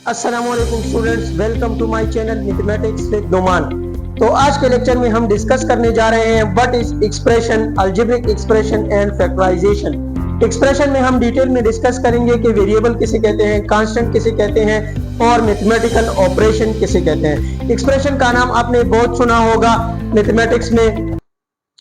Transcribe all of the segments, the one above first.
अस्सलामुअलैकुम students, welcome to my channel mathematics with Numan. तो आज के लेक्चर में हम डिस्कस करने जा रहे हैं what is expression, algebraic expression and factorization. Expression में हम डिटेल में डिस्कस करेंगे कि वेरिएबल किसे कहते हैं, कांस्टेंट किसे कहते हैं और मैथमेटिकल ऑपरेशन किसे कहते हैं। एक्सप्रेशन का नाम आपने बहुत सुना होगा मैथमेटिक्स में।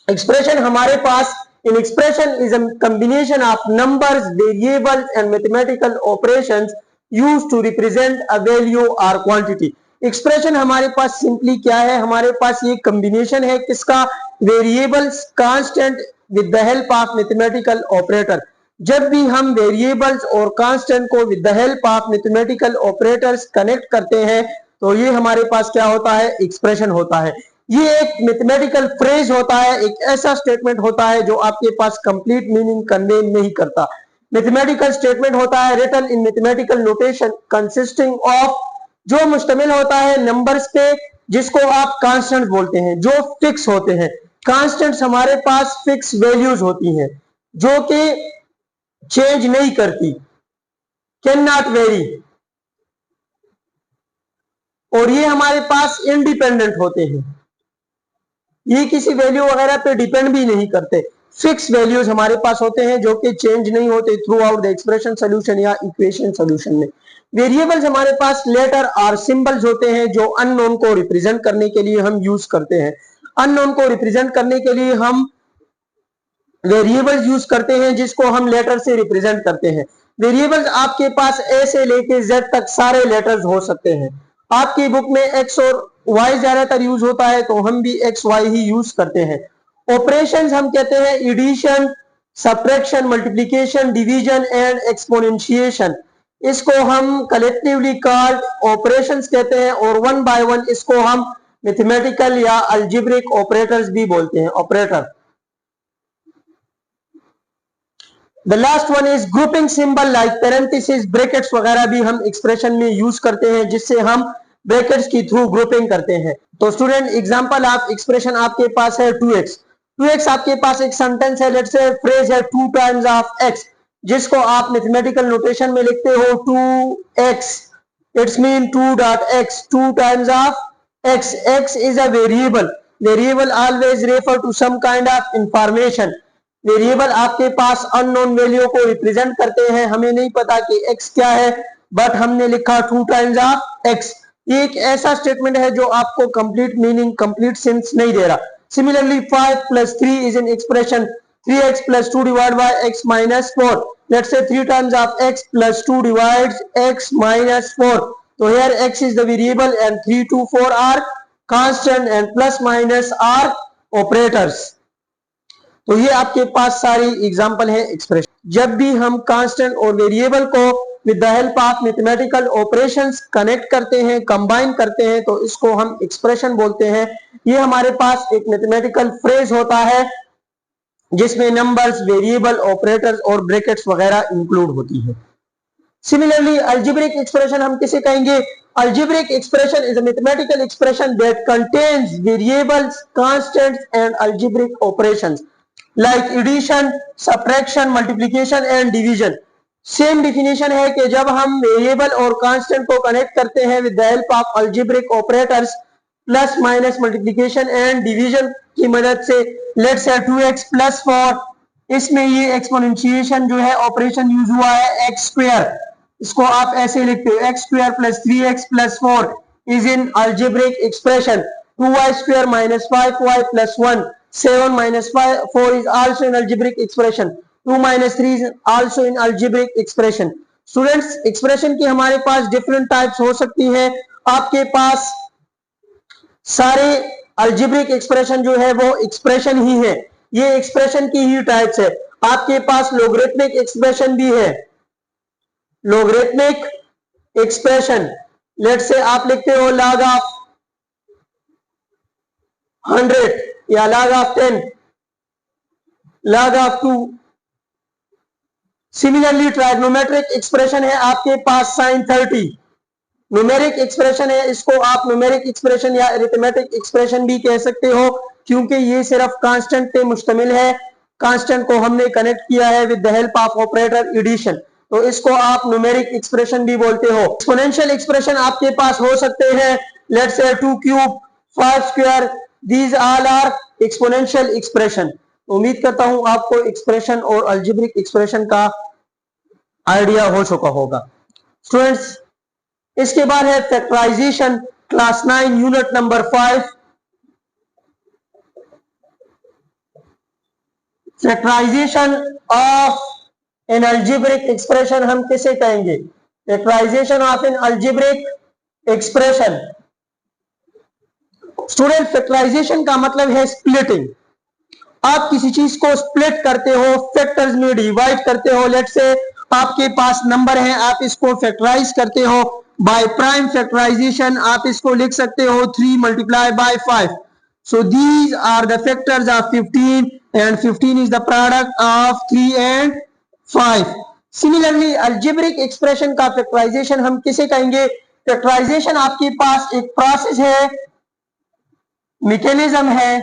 एक्सप्रेशन हमारे पास in expression is a combination of numbers, variables and mathematical operations used to represent a value or quantity. Expression हमारे पास सिंपली क्या है, हमारे पास ये कॉम्बिनेशन है किसका, variables, constant with the help of mathematical operator. जब भी हम वेरिएबल्स और कांस्टेंट को with the help of mathematical operators connect करते हैं तो ये हमारे पास क्या होता है, एक्सप्रेशन होता है। ये एक मैथमेटिकल फ्रेज होता है, एक ऐसा स्टेटमेंट होता है जो आपके पास कंप्लीट मीनिंग कन्वे नहीं करता। मैथमेटिकल स्टेटमेंट होता है written in mathematical notation consisting of, जो मुश्तमिल होता है नंबर्स पे, जिसको आप कांस्टेंट बोलते हैं, जो फिक्स होते हैं। कांस्टेंट्स हमारे पास फिक्स वैल्यूज होती हैं जो कि चेंज नहीं करती, कैन नॉट वेरी, और ये हमारे पास इंडिपेंडेंट होते हैं, ये किसी वैल्यू वगैरह पे डिपेंड भी नहीं करते। फिक्स वैल्यूज हमारे पास होते हैं जो कि चेंज नहीं होते through out the expression solution या इक्वेशन सोल्यूशन में। वेरिएबल्स हमारे पास लेटर और सिंबल्स होते हैं जो अननोन को रिप्रेजेंट करने के लिए हम यूज करते हैं। अननोन को रिप्रेजेंट करने के लिए हम वेरिएबल्स यूज करते हैं जिसको हम लेटर से रिप्रेजेंट करते हैं। वेरिएबल्स आपके पास ए से लेके जेड तक सारे लेटर्स हो सकते हैं। आपकी बुक में एक्स और वाई ज्यादातर यूज होता है तो हम भी एक्स वाई ही यूज करते हैं। ऑपरेशंस हम कहते हैं addition, subtraction, multiplication, division and exponentiation. इसको हम कलेक्टिवली कॉल्ड ऑपरेशंस कहते हैं और वन बाय वन इसको हम मैथमेटिकल या अलजेब्रिक ऑपरेटर्स भी बोलते हैं, operator. The last one is grouping symbol like parenthesis, brackets वगैरह भी हम एक्सप्रेशन में यूज करते हैं जिससे हम ब्रैकेट्स की थ्रू ग्रुपिंग करते हैं। तो स्टूडेंट एग्जांपल आप एक्सप्रेशन आपके पास है 2x। 2x आपके पास एक सेंटेंस है, लेट्स से फ्रेज है 2 टाइम्स ऑफ x, जिसको आप मैथमेटिकल नोटेशन में लिखते हो 2x, it's mean 2.x, 2 times of x। x is a variable, variable always refer to some kind of information। Variable आपके पास अननोन वैल्यू को represent करते हैं, हमें नहीं पता कि x क्या है, बट हमने लिखा 2 टाइम्स ऑफ x। ये एक ऐसा स्टेटमेंट है जो आपको कंप्लीट मीनिंग, कंप्लीट सेंस नहीं दे रहा। Similarly 5 + 3 is an expression 3x + 2 divide by x - 4। Let's say 3 times of x + 2 divides x - 4। तो here x is the variable and 3 to 4 are constant and plus minus are operators। तो ये आपके पास सारी example है expression. जब भी हम constant और वेरिएबल को with the help of mathematical operations connect करते हैं, कंबाइन करते हैं, तो इसको हम एक्सप्रेशन बोलते हैं। ये हमारे पास एक मैथमेटिकल फ्रेज होता है जिसमें नंबर्स, वेरिएबल, ऑपरेटर्स और ब्रैकेट्स वगैरह इंक्लूड होती है। सिमिलरली अलजेब्रिक एक्सप्रेशन हम किसे कहेंगे, algebraic expression is a mathematical expression that contains variables, constants and algebraic operations like addition, subtraction, multiplication and division। Same definition है कि जब हम वेरिएबल और कांस्टेंट को कनेक्ट करते हैं with the help of algebraic operators, plus minus, multiplication and division की मदद से, लेट्स से 2x + 4, इसमें ये एक्सपोनेंशिएशन जो है ऑपरेशन यूज हुआ है x²। इसको आप ऐसे लिखते हो x² + 3x + 4 is in algebraic expression. 2y² - 5y + 1, 7 - 4 is also in algebraic expression। 2 - 3 is also in algebraic expression। Students expression की हमारे पास डिफरेंट टाइप्स हो सकती है। आपके पास सारे अलजेब्रिक एक्सप्रेशन जो है वो एक्सप्रेशन ही है, ये एक्सप्रेशन की ही टाइप्स है। आपके पास लोगरिथमिक एक्सप्रेशन भी है, लोगरिथमिक एक्सप्रेशन। लेट्स से आप लिखते हो log ऑफ 100 या log of 10, log of 2। Similarly trigonometric expression है आपके पास sin 30। न्यूमेरिक एक्सप्रेशन है, इसको आप न्यूमेरिक एक्सप्रेशन या अरिथमेटिक एक्सप्रेशन भी कह सकते हो क्योंकि ये सिर्फ कांस्टेंट पे मुश्तमिल है। कांस्टेंट को हमने कनेक्ट किया है with the help of operator addition. तो इसको आप न्यूमेरिक एक्सप्रेशन भी बोलते हो। एक्सपोनेंशियल एक्सप्रेशन आपके पास हो सकते हैं, let's say 2 cube, 5 square, these all are exponential expression. उम्मीद करता हूं आपको एक्सप्रेशन और अलजेब्रिक एक्सप्रेशन का आइडिया हो चुका होगा। स्टूडेंट्स, इसके बाद है factorization, class 9 unit number 5। Factorization of an algebraic expression हम किसे कहेंगे? Factorization of an algebraic expression. Student, factorization का मतलब है स्प्लिटिंग। आप किसी चीज को स्प्लिट करते हो, फैक्टर्स में डिवाइड करते हो। लेट्स से आपके पास नंबर है, आप इसको फैक्टराइज करते हो बाय प्राइम फैक्टराइजेशन। आप इसको लिख सकते हो 3 multiply by 5। So these are the factors of 15 and 15 is the product of 3 and 5. Similarly, algebraic expression का फैक्टराइजेशन हम किसे कहेंगे? फैक्टराइजेशन आपके पास एक प्रोसेस है, मैकेनिज्म है,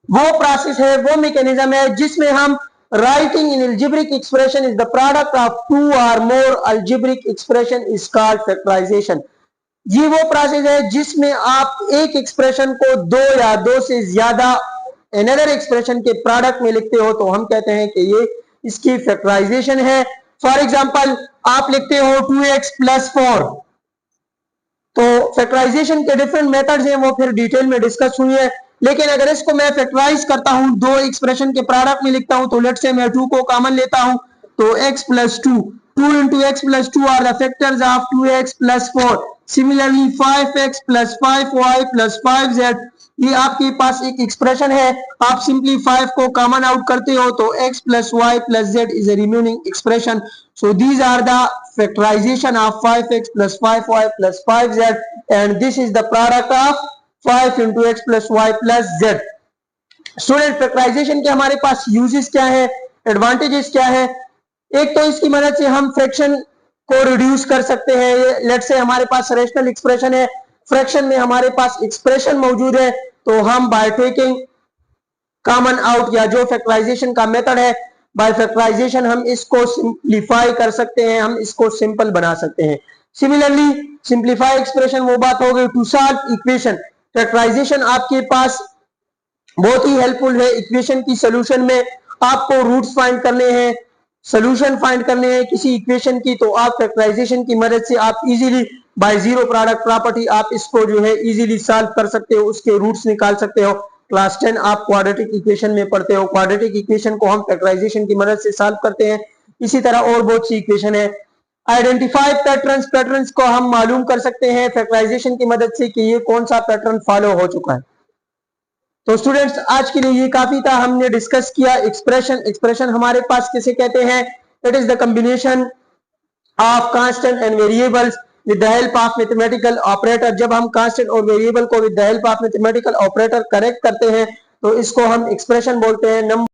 वो प्रोसेस है, वो मैकेनिज्म है जिसमें हम writing in algebraic expression is the product of 2 or more algebraic expression is called factorization. ये वो प्रोसेस है जिसमें आप एक एक्सप्रेशन को 2 या 2 से ज्यादा अनदर एक्सप्रेशन के प्रोडक्ट में लिखते हो, तो हम कहते हैं कि ये इसकी फैक्टराइजेशन है। फॉर एग्जांपल, आप लिखते हो 2x प्लस 4। तो फैक्टराइजेशन के डिफरेंट मेथड्स हैं, वो फिर डिटेल में डिस्कस हुई है। लेकिन अगर इसको मैं फैक्टराइज करता हूं, 2 एक्सप्रेशन के प्रोडक्ट में लिखता हूं, तो लेट्स से मैं 2 को कॉमन लेता हूं, तो x plus 2, 2 into x plus 2 are the factors of 2x plus 4. Similarly, 5x plus 5y plus 5z, ये आपके पास एक एक्सप्रेशन है। आप सिंपली 5 को कॉमन आउट करते हो, तो x plus y plus z is a remaining expression. So these are the factorization of 5x plus 5y plus 5z, and this is the product of 5 into x plus y plus z. Student, factorization के हमारे पास uses क्या है, advantages क्या है? एक तो इसकी मदद से हम फ्रैक्शन को रिड्यूस कर सकते हैं। लेट्स से हमारे पास रेशनल एक्सप्रेशन है, फ्रैक्शन में हमारे पास एक्सप्रेशन मौजूद है, तो हम बाय टेकिंग कॉमन आउट या जो फैक्टराइजेशन का मेथड है, बाय फैक्टराइजेशन हम इसको सिंप्लीफाई कर सकते हैं, हम इसको सिंपल बना सकते हैं। सिमिलरली, सिंप्लीफाई एक्सप्रेशन वो बात हो गई। टू सॉल्व इक्वेशन, फैक्टराइजेशन आपके पास बहुत ही हेल्पफुल है इक्वेशन की सोल्यूशन में। आपको रूट्स फाइंड करने हैं, सोल्यूशन फाइंड करने हैं किसी इक्वेशन की, तो आप फैक्टराइजेशन की मदद से आप easily by zero product property आप इसको जो है इजीली सॉल्व कर सकते हो, उसके रूट्स निकाल सकते हो। क्लास 10 आप क्वाड्रेटिक इक्वेशन में पढ़ते हो, क्वाड्रेटिक इक्वेशन को हम फैक्टराइजेशन की मदद से सॉल्व करते हैं। इसी तरह और बहुत सी इक्वेशन है। आइडेंटिफाई पैटर्न्स, पैटर्न्स को हम मालूम कर सकते हैं फैक्टराइजेशन की मदद से कि ये कौन सा पैटर्न फॉलो हो चुका है। तो स्टूडेंट्स, आज के लिए ये काफी था। हमने डिस्कस किया एक्सप्रेशन। एक्सप्रेशन हमारे पास किसे कहते हैं? It is the combination of constant and variables with the help of mathematical operator. जब हम कांस्टेंट और वेरिएबल को with the help of mathematical operator correct करते हैं, तो इसको हम एक्सप्रेशन बोलते हैं। नंबर